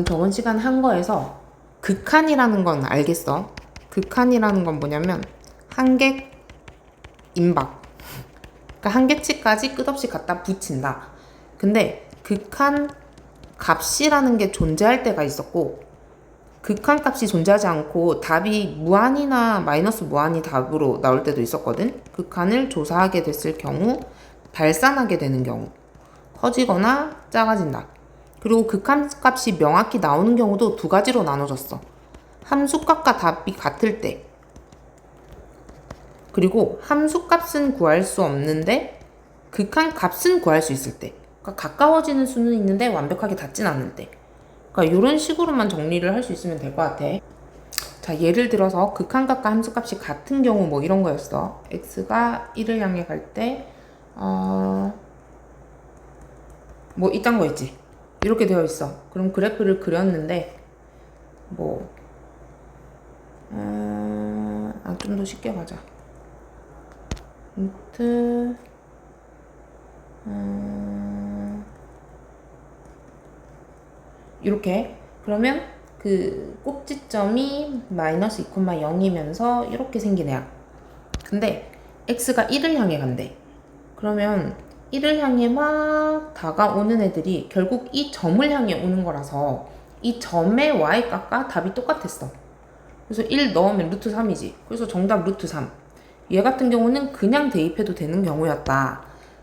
일단 저번 시간 한 거에서 극한이라는 건 알겠어. 극한이라는 건 뭐냐면 한계 임박. 그러니까 한계치까지 끝없이 갖다 붙인다. 근데 극한 값이라는 게 존재할 때가 있었고, 극한 값이 존재하지 않고 답이 무한이나 마이너스 무한이 답으로 나올 때도 있었거든. 극한을 조사하게 됐을 경우, 발산하게 되는 경우, 커지거나 작아진다. 그리고 극한 값이 명확히 나오는 경우도 두 가지로 나눠졌어. 함수값과 답이 같을 때, 그리고 함수값은 구할 수 없는데 극한 값은 구할 수 있을 때. 그러니까 가까워지는 수는 있는데 완벽하게 닿진 않을 때. 그러니까 이런 식으로만 정리를 할 수 있으면 될 것 같아. 자, 예를 들어서 극한값과 함수값이 같은 경우 뭐 이런 거였어. x가 1을 향해 갈 때 뭐 이딴 거 있지. 이렇게 되어 있어. 그럼 그래프를 그렸는데 좀 더 쉽게 가자. 루트 이렇게. 그러면 그 꼭지점이 마이너스 2,0이면서 이렇게 생긴 애야. 근데 x가 1을 향해 간대. 그러면 1을 향해 막 다가오는 애들이 결국 이 점을 향해 오는 거라서 이 점의 y값과 답이 똑같았어. 그래서 1 넣으면 루트 3이지. 그래서 정답 루트 3. 얘 같은 경우는 그냥 대입해도 되는 경우였다.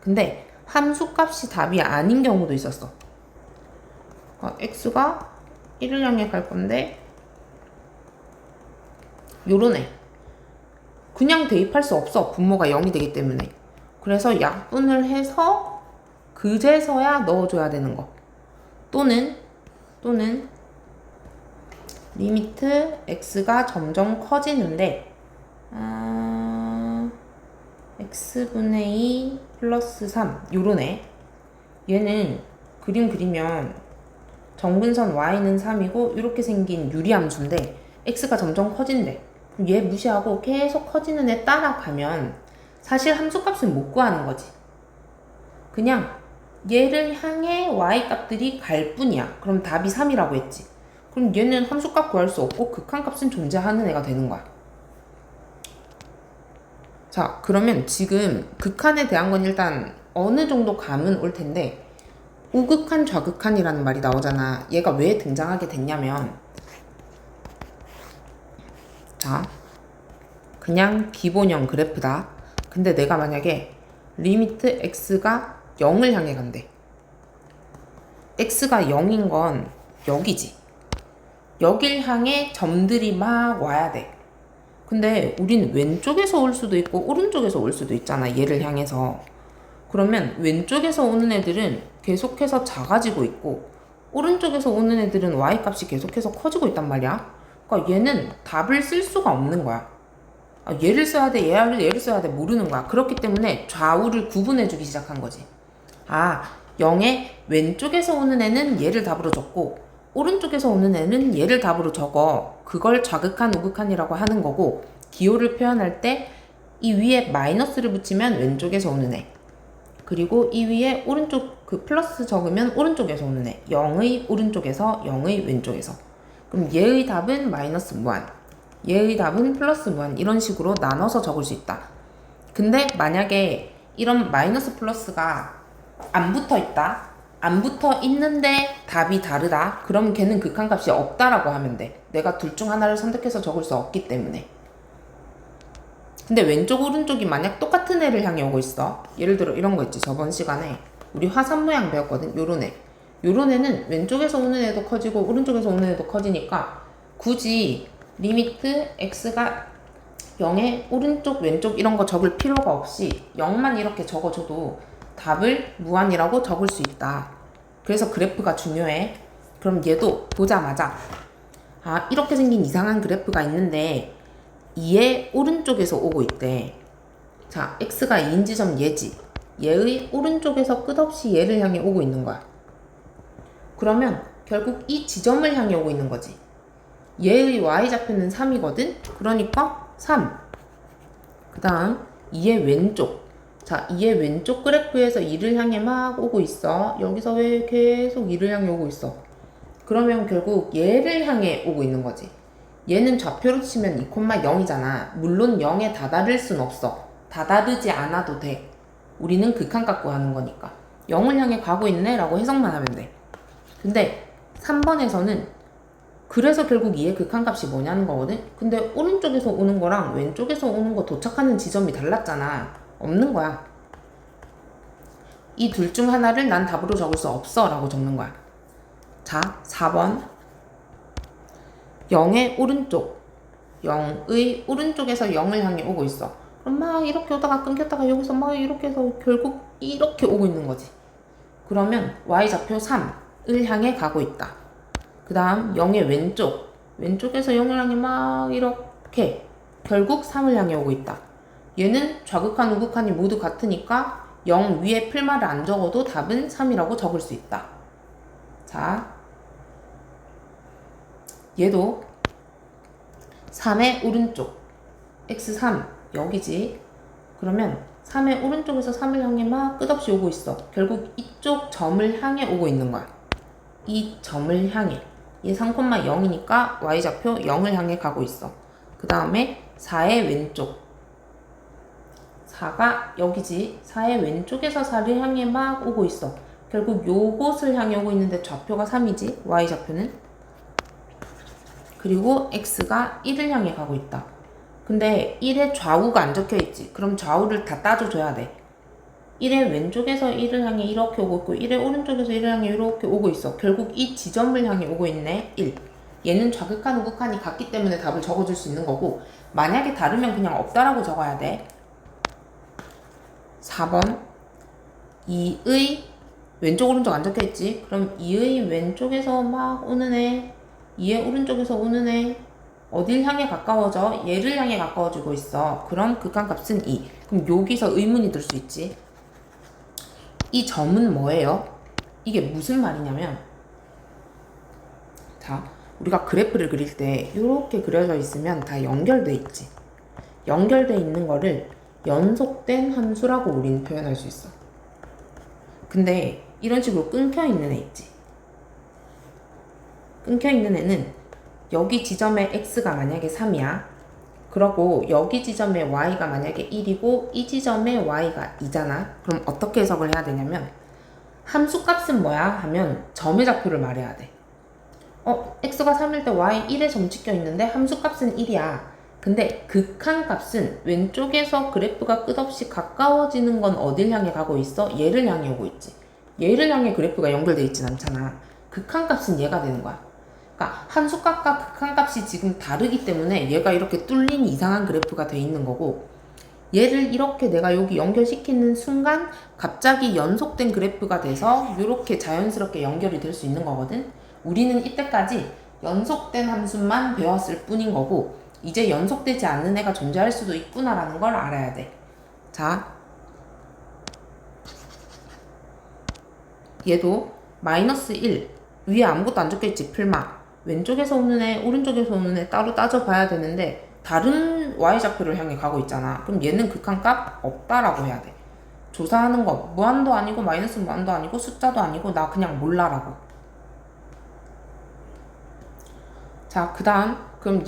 근데 함수값이 답이 아닌 경우도 있었어. 그러니까 x가 1을 향해 갈 건데 요런 애. 그냥 대입할 수 없어. 분모가 0이 되기 때문에. 그래서 약분을 해서 그제서야 넣어줘야 되는 거. 또는 리미트 x가 점점 커지는데 x분의 2 플러스 3 요런 애. 얘는 그림 그리면 정분선 y는 3이고 이렇게 생긴 유리함수인데 x가 점점 커진대. 그럼 얘 무시하고 계속 커지는 애 따라가면 사실 함수값은 못 구하는 거지. 그냥 얘를 향해 y값들이 갈 뿐이야. 그럼 답이 3이라고 했지. 그럼 얘는 함수값 구할 수 없고 극한값은 존재하는 애가 되는 거야. 자, 그러면 지금 극한에 대한 건 일단 어느 정도 감은 올 텐데 우극한, 좌극한이라는 말이 나오잖아. 얘가 왜 등장하게 됐냐면, 자, 그냥 기본형 그래프다. 근데 내가 만약에 리미트 x가 0을 향해 간대. x가 0인 건 여기지. 여길 향해 점들이 막 와야 돼. 근데 우린 왼쪽에서 올 수도 있고 오른쪽에서 올 수도 있잖아. 얘를 향해서. 그러면 왼쪽에서 오는 애들은 계속해서 작아지고 있고 오른쪽에서 오는 애들은 y값이 계속해서 커지고 있단 말이야. 그러니까 얘는 답을 쓸 수가 없는 거야. 얘를 써야 돼, 얘를 써야 돼 모르는 거야. 그렇기 때문에 좌우를 구분해주기 시작한 거지. 0의 왼쪽에서 오는 애는 얘를 답으로 적고 오른쪽에서 오는 애는 얘를 답으로 적어. 그걸 좌극한, 우극한이라고 하는 거고, 기호를 표현할 때 이 위에 마이너스를 붙이면 왼쪽에서 오는 애, 그리고 이 위에 오른쪽 그 플러스 적으면 오른쪽에서 오는 애, 0의 오른쪽에서 0의 왼쪽에서. 그럼 얘의 답은 마이너스 무한, 얘의 답은 플러스 무한, 이런 식으로 나눠서 적을 수 있다. 근데 만약에 이런 마이너스 플러스가 안 붙어 있다, 안 붙어 있는데 답이 다르다, 그럼 걔는 극한값이 없다라고 하면 돼. 내가 둘 중 하나를 선택해서 적을 수 없기 때문에. 근데 왼쪽 오른쪽이 만약 똑같은 애를 향해 오고 있어. 예를 들어 이런 거 있지. 저번 시간에 우리 화산 모양 배웠거든. 요런 애. 요런 애는 왼쪽에서 오는 애도 커지고 오른쪽에서 오는 애도 커지니까 굳이 리미트 x가 0에 오른쪽 왼쪽 이런 거 적을 필요가 없이 0만 이렇게 적어줘도 답을 무한이라고 적을 수 있다. 그래서 그래프가 중요해. 그럼 얘도 보자마자 이렇게 생긴 이상한 그래프가 있는데 얘 오른쪽에서 오고 있대. 자, x가 2인 지점 얘지. 얘의 오른쪽에서 끝없이 얘를 향해 오고 있는 거야. 그러면 결국 이 지점을 향해 오고 있는 거지. 얘의 y좌표는 3이거든? 그러니까 3. 그 다음 2의 왼쪽. 자, 2의 왼쪽 그래프에서 2를 향해 막 오고 있어. 여기서 왜 계속 2를 향해 오고 있어? 그러면 결국 얘를 향해 오고 있는 거지. 얘는 좌표로 치면 2,0이잖아. 물론 0에 다다를 순 없어. 다다르지 않아도 돼. 우리는 극한 갖고 하는 거니까. 0을 향해 가고 있네 라고 해석만 하면 돼. 근데 3번에서는 그래서 결국 2의 극한값이 뭐냐는 거거든. 근데 오른쪽에서 오는 거랑 왼쪽에서 오는 거 도착하는 지점이 달랐잖아. 없는 거야. 이 둘 중 하나를 난 답으로 적을 수 없어 라고 적는 거야. 자, 4번 0의 오른쪽 0의 오른쪽에서 0을 향해 오고 있어. 그럼 막 이렇게 오다가 끊겼다가 여기서 막 이렇게 해서 결국 이렇게 오고 있는 거지. 그러면 y좌표 3을 향해 가고 있다. 그 다음 0의 왼쪽에서 0을 향해 막 이렇게 결국 3을 향해 오고 있다. 얘는 좌극한 우극한이 모두 같으니까 0 위에 풀말을 안 적어도 답은 3이라고 적을 수 있다. 자, 얘도 3의 오른쪽 x3 여기지. 그러면 3의 오른쪽에서 3을 향해 막 끝없이 오고 있어. 결국 이쪽 점을 향해 오고 있는 거야. 이 점을 향해. 얘 3,0이니까 y좌표 0을 향해 가고 있어. 그 다음에 4의 왼쪽 4가 여기지. 4의 왼쪽에서 4를 향해 막 오고 있어. 결국 요곳을 향해 오고 있는데 좌표가 3이지. y좌표는. 그리고 x가 1을 향해 가고 있다. 근데 1의 좌우가 안 적혀있지. 그럼 좌우를 다 따져줘야 돼. 1의 왼쪽에서 1을 향해 이렇게 오고 있고 1의 오른쪽에서 1을 향해 이렇게 오고 있어. 결국 이 지점을 향해 오고 있네. 1. 얘는 좌극한 우극한이 같기 때문에 답을 적어줄 수 있는 거고, 만약에 다르면 그냥 없다라고 적어야 돼. 4번 2의 왼쪽 오른쪽 안 적혀있지. 그럼 2의 왼쪽에서 막 오는 애, 2의 오른쪽에서 오는 애 어딜 향해 가까워져? 얘를 향해 가까워지고 있어. 그럼 극한값은 2. 그럼 여기서 의문이 들 수 있지. 이 점은 뭐예요? 이게 무슨 말이냐면, 자, 우리가 그래프를 그릴 때 이렇게 그려져 있으면 다 연결돼 있지. 연결돼 있는 거를 연속된 함수라고 우리는 표현할 수 있어. 근데 이런 식으로 끊겨 있는 애 있지. 끊겨 있는 애는 여기 지점에 x가 만약에 3이야. 그러고 여기 지점에 y가 만약에 1이고 이 지점에 y가 2잖아. 그럼 어떻게 해석을 해야 되냐면, 함수값은 뭐야? 하면 점의 좌표를 말해야 돼. x가 3일 때 y 1에 점 찍혀 있는데 함수값은 1이야. 근데 극한값은 왼쪽에서 그래프가 끝없이 가까워지는 건 어딜 향해 가고 있어? 얘를 향해 오고 있지. 얘를 향해 그래프가 연결돼 있진 않잖아. 극한값은 얘가 되는 거야. 그러니까 함수값과 극한값이 지금 다르기 때문에 얘가 이렇게 뚫린 이상한 그래프가 돼 있는 거고, 얘를 이렇게 내가 여기 연결시키는 순간 갑자기 연속된 그래프가 돼서 이렇게 자연스럽게 연결이 될 수 있는 거거든. 우리는 이때까지 연속된 함수만 배웠을 뿐인 거고, 이제 연속되지 않는 애가 존재할 수도 있구나라는 걸 알아야 돼. 자, 얘도 마이너스 1 위에 아무것도 안 적혀있지. 풀마 왼쪽에서 오는 애 오른쪽에서 오는 애 따로 따져봐야 되는데 다른 y좌표를 향해 가고 있잖아. 그럼 얘는 극한값 없다라고 해야 돼. 조사하는 거 무한도 아니고 마이너스 무한도 아니고 숫자도 아니고 나 그냥 몰라라고. 자, 그 다음 그럼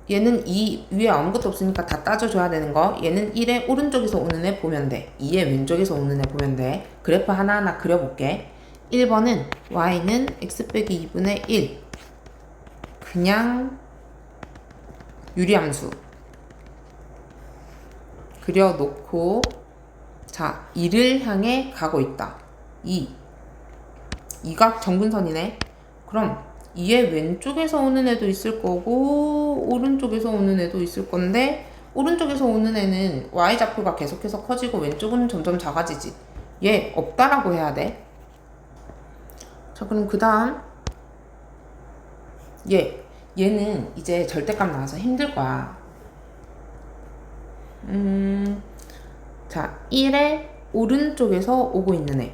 얘는 2 위에 아무것도 없으니까 다 따져줘야 되는 거. 얘는 1의 오른쪽에서 오는 애 보면 돼. 2의 왼쪽에서 오는 애 보면 돼. 그래프 하나하나 그려볼게. 1번은 y는 x 빼기 2분의 1 그냥 유리함수 그려놓고, 자, 2를 향해 가고 있다. 2가 정근선이네. 그럼 2의 왼쪽에서 오는 애도 있을 거고 오른쪽에서 오는 애도 있을 건데, 오른쪽에서 오는 애는 y좌표가 계속해서 커지고 왼쪽은 점점 작아지지. 얘 없다라고 해야 돼. 자, 그럼 그 다음 얘는 이제 절대값 나와서 힘들 거야. 자, 1의 오른쪽에서 오고 있는 애.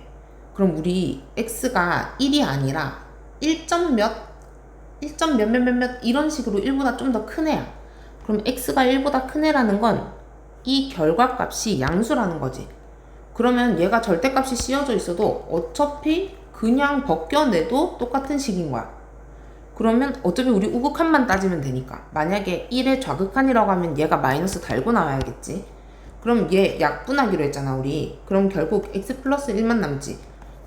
그럼 우리 x가 1이 아니라 1점 몇몇몇몇 이런 식으로 1보다 좀 더 큰 애야. 그럼 x가 1보다 큰 애라는 건 이 결과값이 양수라는 거지. 그러면 얘가 절대값이 씌워져 있어도 어차피 그냥 벗겨내도 똑같은 식인 거야. 그러면 어차피 우리 우극한만 따지면 되니까 만약에 1의 좌극한이라고 하면 얘가 마이너스 달고 나와야겠지. 그럼 얘 약분하기로 했잖아 우리. 그럼 결국 x 플러스 1만 남지.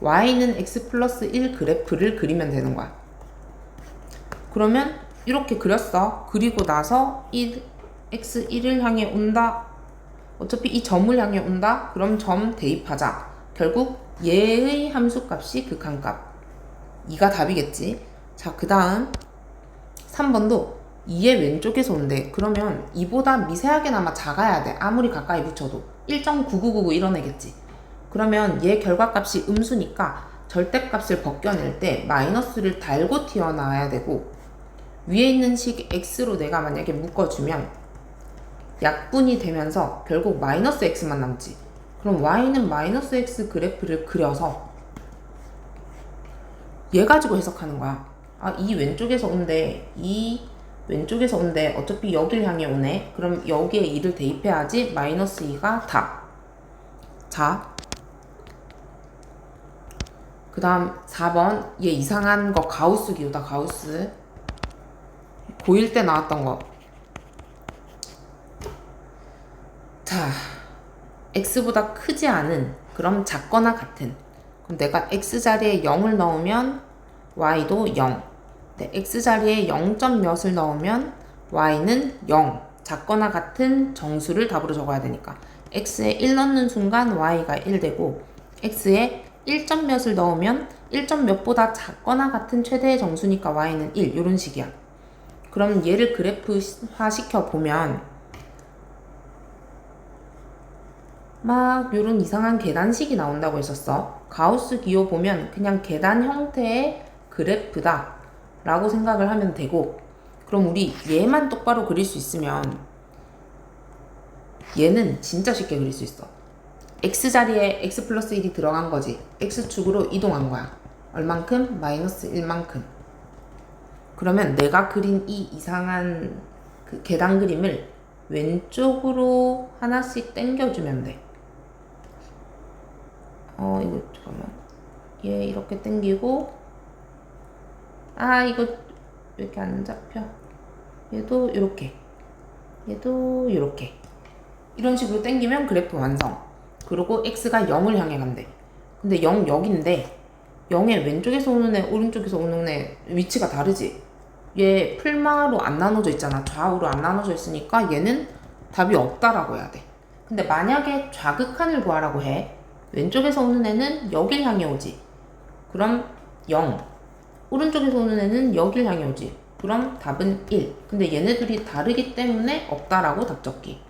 y는 x 플러스 1 그래프를 그리면 되는 거야. 그러면 이렇게 그렸어. 그리고 나서 x 1을 향해 온다. 어차피 이 점을 향해 온다. 그럼 점 대입하자. 결국 얘의 함수값이 극한값. 2가 답이겠지. 자, 그 다음 3번도 2의 왼쪽에서 온대. 그러면 2보다 미세하게나마 작아야 돼. 아무리 가까이 붙여도 1.9999 이런 애겠지. 그러면 얘 결과값이 음수니까 절대값을 벗겨낼 때 마이너스를 달고 튀어나와야 되고, 위에 있는 식 x로 내가 만약에 묶어주면 약분이 되면서 결국 마이너스 x만 남지. 그럼 y는 마이너스 x 그래프를 그려서 얘 가지고 해석하는 거야. 아, 이 왼쪽에서 온대. 이 왼쪽에서 온대. 어차피 여길 향해 오네. 그럼 여기에 2를 대입해야지. 마이너스 2가 답. 자, 그 다음 4번. 얘 이상한 거 가우스 기호다. 가우스. 고1 때 나왔던 거. 자, x보다 크지 않은, 그럼 작거나 같은. 그럼 내가 x자리에 0을 넣으면 y도 0. x자리에 0. 몇을 넣으면 y는 0. 작거나 같은 정수를 답으로 적어야 되니까 x에 1 넣는 순간 y가 1 되고, x에 1. 몇을 넣으면 1. 몇보다 작거나 같은 최대의 정수니까 y는 1. 이런 식이야. 그럼 얘를 그래프화 시켜보면 막 요런 이상한 계단식이 나온다고 했었어. 가우스 기호 보면 그냥 계단 형태의 그래프다 라고 생각을 하면 되고, 그럼 우리 얘만 똑바로 그릴 수 있으면 얘는 진짜 쉽게 그릴 수 있어. x자리에 x 플러스 1이 들어간 거지. x축으로 이동한 거야. 얼만큼? 마이너스 1만큼. 그러면 내가 그린 이 이상한 그 계단 그림을 왼쪽으로 하나씩 당겨주면 돼. 이거 잠깐만. 얘 이렇게 당기고, 아, 이거 왜 이렇게 안 잡혀? 얘도 이렇게, 얘도 이렇게. 이런 식으로 당기면 그래프 완성. 그리고 x가 0을 향해 간대. 근데 0 여기인데 0의 왼쪽에서 오는 애, 오른쪽에서 오는 애 위치가 다르지? 얘 풀마로 안 나눠져 있잖아. 좌우로 안 나눠져 있으니까 얘는 답이 없다라고 해야 돼. 근데 만약에 좌극한을 구하라고 해. 왼쪽에서 오는 애는 여길 향해 오지. 그럼 0. 오른쪽에서 오는 애는 여길 향해 오지. 그럼 답은 1. 근데 얘네들이 다르기 때문에 없다라고 답 적기.